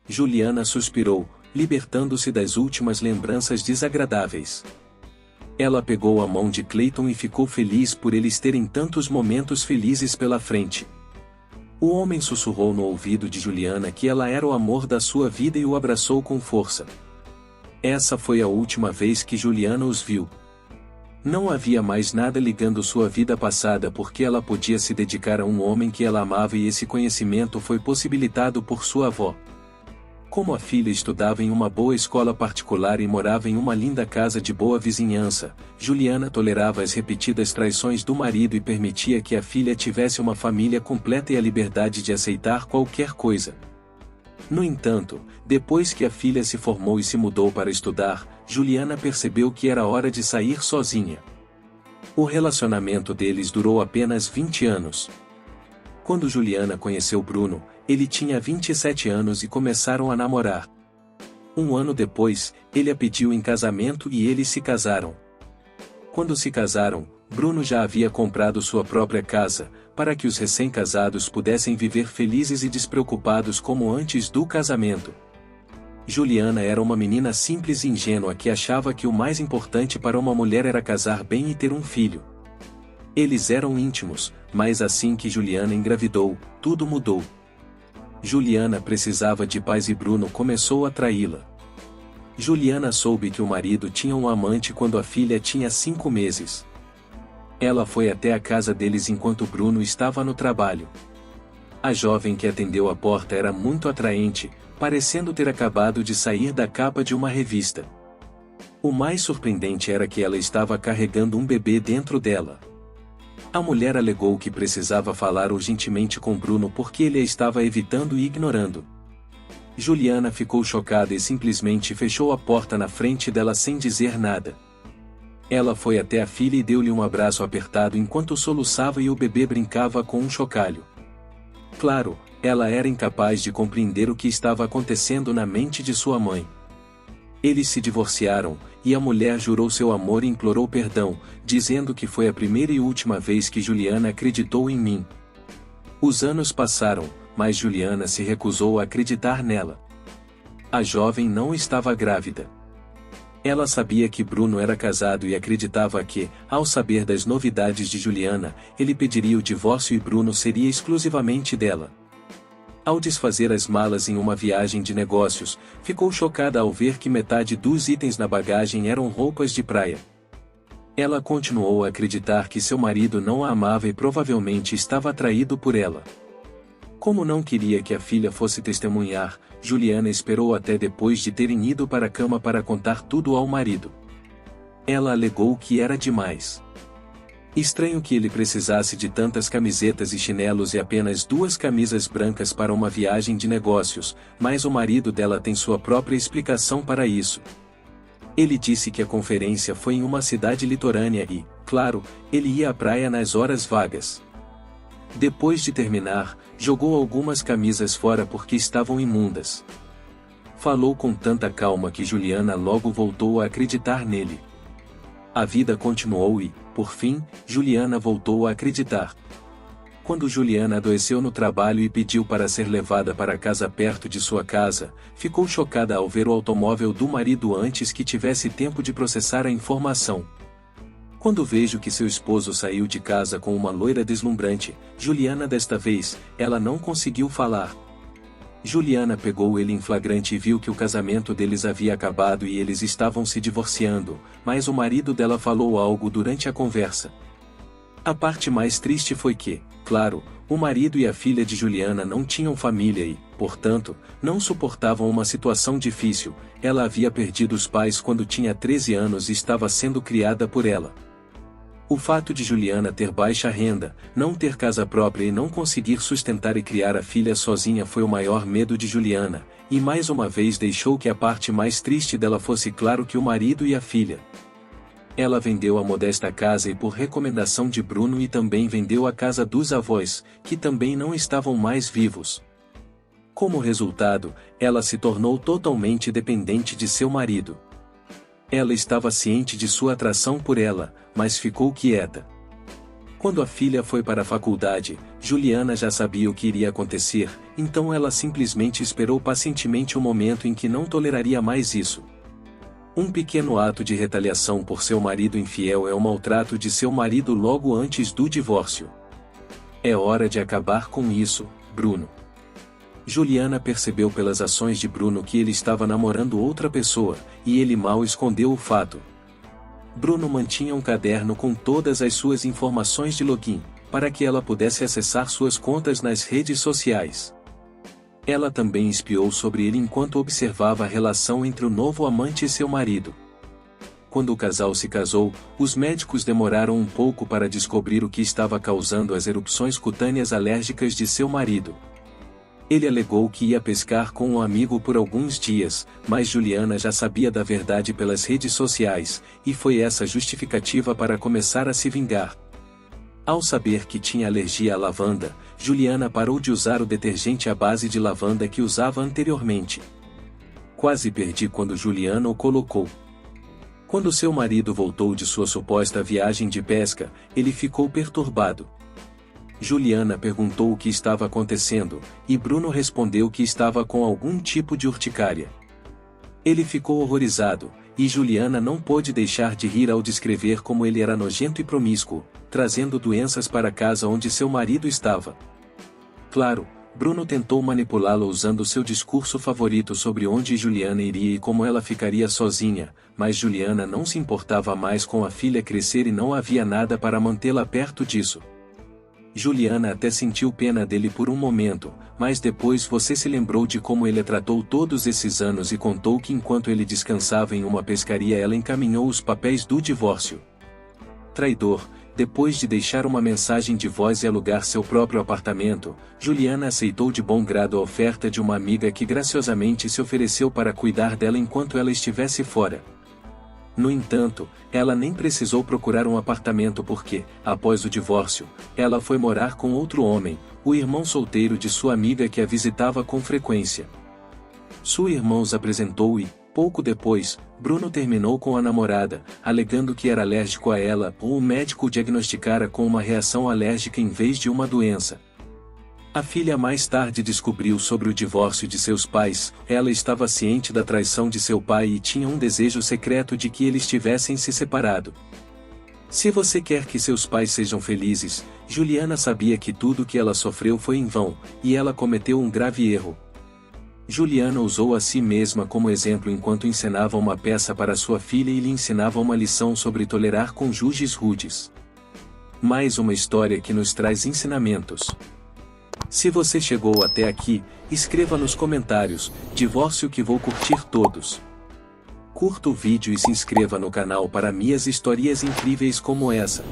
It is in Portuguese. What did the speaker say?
Juliana suspirou, libertando-se das últimas lembranças desagradáveis. Ela pegou a mão de Clayton e ficou feliz por eles terem tantos momentos felizes pela frente. O homem sussurrou no ouvido de Juliana que ela era o amor da sua vida e o abraçou com força. Essa foi a última vez que Juliana os viu. Não havia mais nada ligando sua vida passada porque ela podia se dedicar a um homem que ela amava e esse conhecimento foi possibilitado por sua avó. Como a filha estudava em uma boa escola particular e morava em uma linda casa de boa vizinhança, Juliana tolerava as repetidas traições do marido e permitia que a filha tivesse uma família completa e a liberdade de aceitar qualquer coisa. No entanto, depois que a filha se formou e se mudou para estudar, Juliana percebeu que era hora de sair sozinha. O relacionamento deles durou apenas 20 anos. Quando Juliana conheceu Bruno, ele tinha 27 anos e começaram a namorar. Um ano depois, ele a pediu em casamento e eles se casaram. Quando se casaram, Bruno já havia comprado sua própria casa, para que os recém-casados pudessem viver felizes e despreocupados como antes do casamento. Juliana era uma menina simples e ingênua que achava que o mais importante para uma mulher era casar bem e ter um filho. Eles eram íntimos, mas assim que Juliana engravidou, tudo mudou. Juliana precisava de paz e Bruno começou a traí-la. Juliana soube que o marido tinha um amante quando a filha tinha 5 meses. Ela foi até a casa deles enquanto Bruno estava no trabalho. A jovem que atendeu a porta era muito atraente, parecendo ter acabado de sair da capa de uma revista. O mais surpreendente era que ela estava carregando um bebê dentro dela. A mulher alegou que precisava falar urgentemente com Bruno porque ele a estava evitando e ignorando. Juliana ficou chocada e simplesmente fechou a porta na frente dela sem dizer nada. Ela foi até a filha e deu-lhe um abraço apertado enquanto soluçava e o bebê brincava com um chocalho. Claro, ela era incapaz de compreender o que estava acontecendo na mente de sua mãe. Eles se divorciaram, e a mulher jurou seu amor e implorou perdão, dizendo que foi a primeira e última vez que Juliana acreditou em mim. Os anos passaram, mas Juliana se recusou a acreditar nela. A jovem não estava grávida. Ela sabia que Bruno era casado e acreditava que, ao saber das novidades de Juliana, ele pediria o divórcio e Bruno seria exclusivamente dela. Ao desfazer as malas em uma viagem de negócios, ficou chocada ao ver que metade dos itens na bagagem eram roupas de praia. Ela continuou a acreditar que seu marido não a amava e provavelmente estava atraído por ela. Como não queria que a filha fosse testemunhar, Juliana esperou até depois de terem ido para a cama para contar tudo ao marido. Ela alegou que era demais. Estranho que ele precisasse de tantas camisetas e chinelos e apenas 2 camisas brancas para uma viagem de negócios, mas o marido dela tem sua própria explicação para isso. Ele disse que a conferência foi em uma cidade litorânea e, claro, ele ia à praia nas horas vagas. Depois de terminar, jogou algumas camisas fora porque estavam imundas. Falou com tanta calma que Juliana logo voltou a acreditar nele. A vida continuou e, por fim, Juliana voltou a acreditar. Quando Juliana adoeceu no trabalho e pediu para ser levada para casa perto de sua casa, ficou chocada ao ver o automóvel do marido antes que tivesse tempo de processar a informação. Quando vejo que seu esposo saiu de casa com uma loira deslumbrante, Juliana desta vez, ela não conseguiu falar. Juliana pegou ele em flagrante e viu que o casamento deles havia acabado e eles estavam se divorciando, mas o marido dela falou algo durante a conversa. A parte mais triste foi que, claro, o marido e a filha de Juliana não tinham família e, portanto, não suportavam uma situação difícil. Ela havia perdido os pais quando tinha 13 anos e estava sendo criada por ela. O fato de Juliana ter baixa renda, não ter casa própria e não conseguir sustentar e criar a filha sozinha foi o maior medo de Juliana, e mais uma vez deixou que a parte mais triste dela fosse claro que o marido e a filha. Ela vendeu a modesta casa e por recomendação de Bruno e também vendeu a casa dos avós, que também não estavam mais vivos. Como resultado, ela se tornou totalmente dependente de seu marido. Ela estava ciente de sua atração por ela, mas ficou quieta. Quando a filha foi para a faculdade, Juliana já sabia o que iria acontecer, então ela simplesmente esperou pacientemente o momento em que não toleraria mais isso. Um pequeno ato de retaliação por seu marido infiel é o maltrato de seu marido logo antes do divórcio. É hora de acabar com isso, Bruno. Juliana percebeu pelas ações de Bruno que ele estava namorando outra pessoa, e ele mal escondeu o fato. Bruno mantinha um caderno com todas as suas informações de login, para que ela pudesse acessar suas contas nas redes sociais. Ela também espiou sobre ele enquanto observava a relação entre o novo amante e seu marido. Quando o casal se casou, os médicos demoraram um pouco para descobrir o que estava causando as erupções cutâneas alérgicas de seu marido. Ele alegou que ia pescar com um amigo por alguns dias, mas Juliana já sabia da verdade pelas redes sociais, e foi essa justificativa para começar a se vingar. Ao saber que tinha alergia à lavanda, Juliana parou de usar o detergente à base de lavanda que usava anteriormente. Quase perdi quando Juliana o colocou. Quando seu marido voltou de sua suposta viagem de pesca, ele ficou perturbado. Juliana perguntou o que estava acontecendo, e Bruno respondeu que estava com algum tipo de urticária. Ele ficou horrorizado, e Juliana não pôde deixar de rir ao descrever como ele era nojento e promíscuo, trazendo doenças para a casa onde seu marido estava. Claro, Bruno tentou manipulá-la usando seu discurso favorito sobre onde Juliana iria e como ela ficaria sozinha, mas Juliana não se importava mais com a filha crescer e não havia nada para mantê-la perto disso. Juliana até sentiu pena dele por um momento, mas depois você se lembrou de como ele a tratou todos esses anos e contou que enquanto ele descansava em uma pescaria ela encaminhou os papéis do divórcio. Traidor, depois de deixar uma mensagem de voz e alugar seu próprio apartamento, Juliana aceitou de bom grado a oferta de uma amiga que graciosamente se ofereceu para cuidar dela enquanto ela estivesse fora. No entanto, ela nem precisou procurar um apartamento porque, após o divórcio, ela foi morar com outro homem, o irmão solteiro de sua amiga que a visitava com frequência. Sua irmã os apresentou e, pouco depois, Bruno terminou com a namorada, alegando que era alérgico a ela ou o médico o diagnosticara com uma reação alérgica em vez de uma doença. A filha mais tarde descobriu sobre o divórcio de seus pais, ela estava ciente da traição de seu pai e tinha um desejo secreto de que eles tivessem se separado. Se você quer que seus pais sejam felizes, Juliana sabia que tudo o que ela sofreu foi em vão, e ela cometeu um grave erro. Juliana usou a si mesma como exemplo enquanto encenava uma peça para sua filha e lhe ensinava uma lição sobre tolerar cônjuges rudes. Mais uma história que nos traz ensinamentos. Se você chegou até aqui, escreva nos comentários, divórcio que vou curtir todos. Curta o vídeo e se inscreva no canal para minhas histórias incríveis como essa.